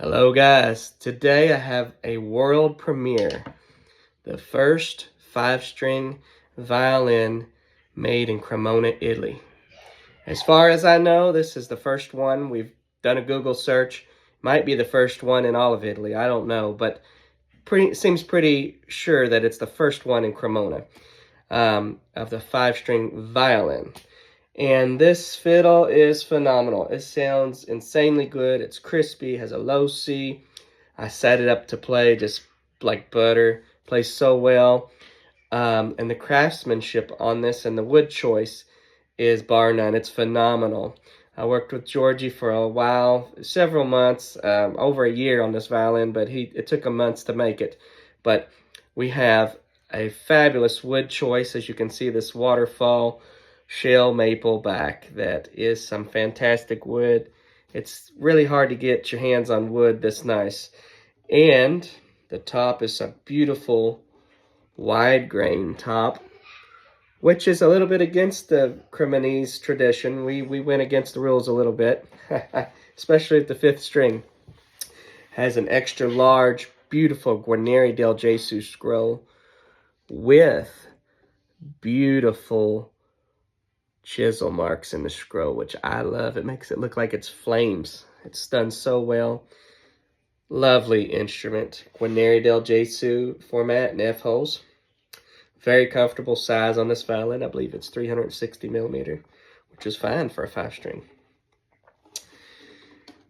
Hello guys, today I have a world premiere. The first 5-string violin made in Cremona, Italy. As far as I know, this is the first one. We've done a Google search. Might be the first one in all of Italy, I don't know, but seems pretty sure that it's the first one in Cremona of the 5-string violin. And this fiddle is phenomenal. It sounds insanely good. It's crispy, has a low C. I set it up to play just like butter. Plays so well. And the craftsmanship on this and the wood choice is bar none. It's phenomenal. I worked with Georgi for a while, several months, over a year on this violin, but it took him months to make it. But we have a fabulous wood choice. As you can see, this waterfall shell maple back that is some fantastic wood. It's really hard to get your hands on wood this nice. And the top is a beautiful wide grain top, which is a little bit against the Cremonese tradition. We went against the rules a little bit, especially at the 5th string. Has an extra large, beautiful Guarneri del Gesù scroll with beautiful chisel marks in the scroll, which I love. It makes it look like it's flames. It's done so well. Lovely instrument. Guarneri del Gesù format and F holes. Very comfortable size on this violin. I believe it's 360 millimeter, which is fine for a 5-string.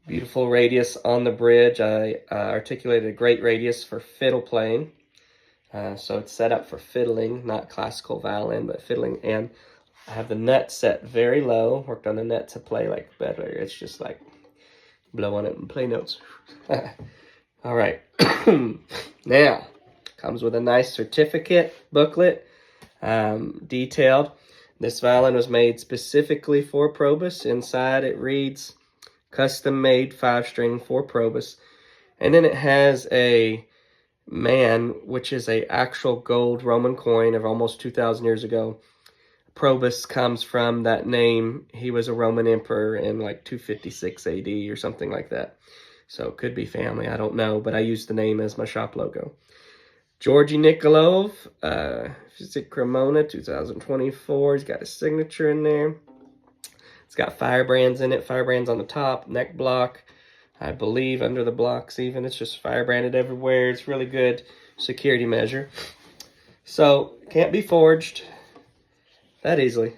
Beautiful radius on the bridge. I articulated a great radius for fiddle playing. So it's set up for fiddling, not classical violin, but fiddling. And I have the nut set very low. Worked on the nut to play like better. It's just like blow on it and play notes. All right. Now, comes with a nice certificate booklet, detailed. This violin was made specifically for PROBUS. Inside it reads, custom made 5-string for PROBUS. And then it has a man, which is a actual gold Roman coin of almost 2,000 years ago. PROBUS comes from that name. He was a Roman emperor in like 256 AD or something like that. So it could be family, I don't know, but I used the name as my shop logo. Georgi Nikolov, visit Cremona 2024. He's got his signature in there. It's got firebrands in it, firebrands on the top, neck block, I believe under the blocks even. It's just firebranded everywhere. It's really good security measure. So, can't be forged that easily.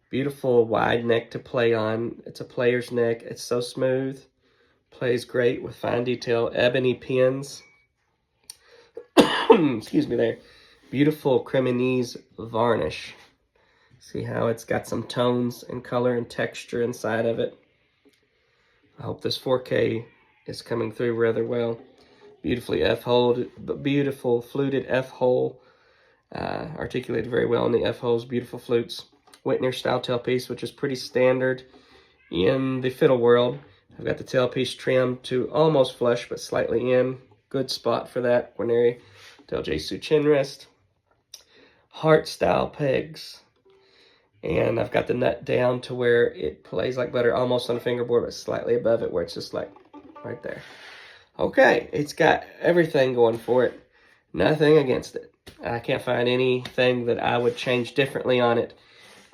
Beautiful wide neck to play on. It's a player's neck. It's so smooth. Plays great with fine detail. Ebony pins. Excuse me there. Beautiful Cremonese varnish. See how it's got some tones and color and texture inside of it. I hope this 4K is coming through rather well. Beautifully F-holed, but beautiful fluted F-hole. Articulated very well in the F-holes. Beautiful flutes. Whitner style tailpiece, which is pretty standard in the fiddle world. I've got the tailpiece trimmed to almost flush, but slightly in. Good spot for that. Guarneri del Gesù chin rest. Heart style pegs. And I've got the nut down to where it plays like butter, almost on the fingerboard, but slightly above it where it's just like right there. Okay, it's got everything going for it. Nothing against it. I can't find anything that I would change differently on it.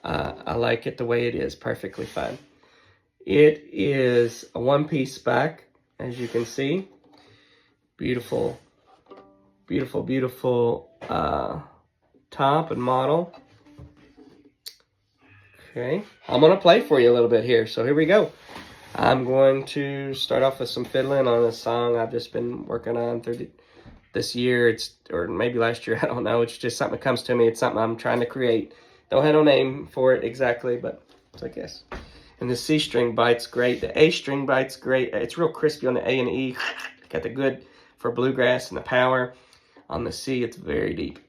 I like it the way it is, perfectly fine. It is a one-piece back, as you can see. Beautiful, beautiful, beautiful top and model. Okay, I'm going to play for you a little bit here, so here we go. I'm going to start off with some fiddling on a song I've just been working on through this year, or maybe last year, I don't know. It's just something that comes to me. It's something I'm trying to create. Don't have no name for it exactly, but it's I guess. And the C string bites great. The A string bites great. It's real crispy on the A and the E. Got the good for bluegrass and the power. On the C, it's very deep.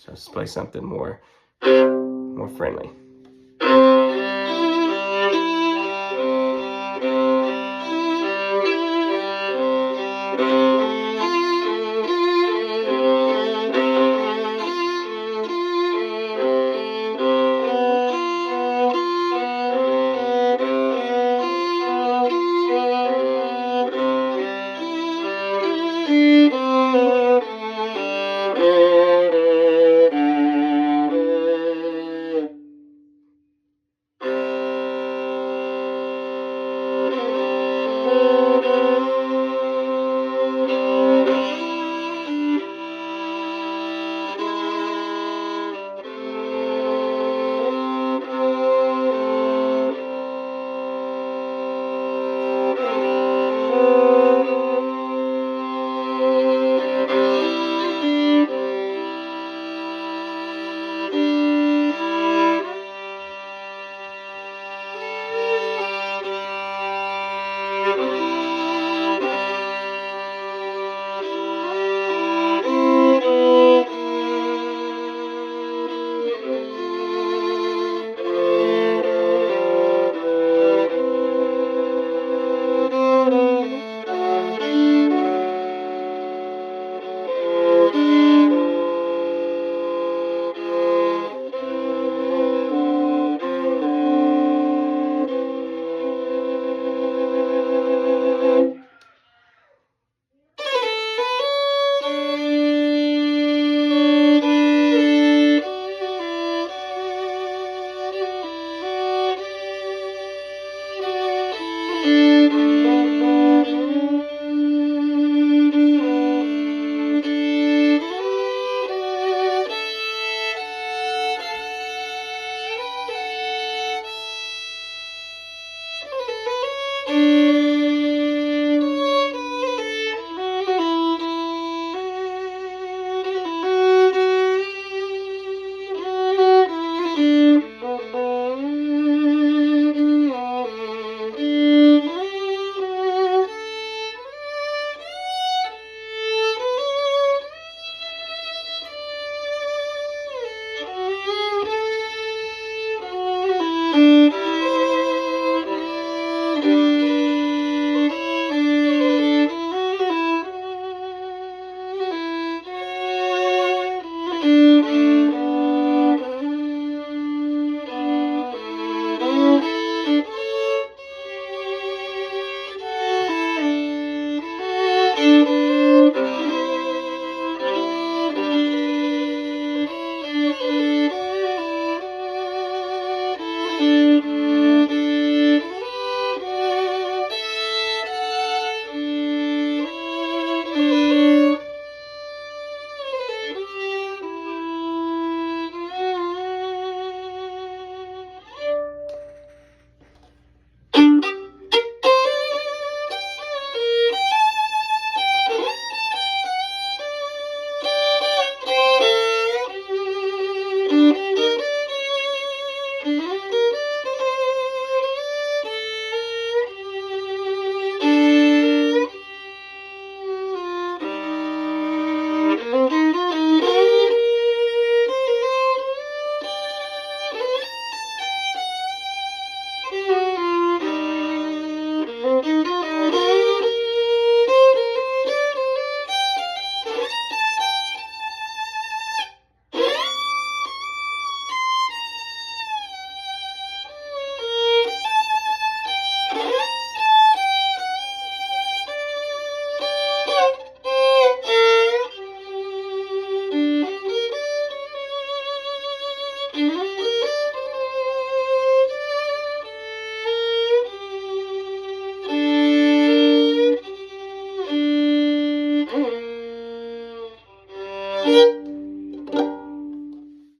So let's play something more friendly.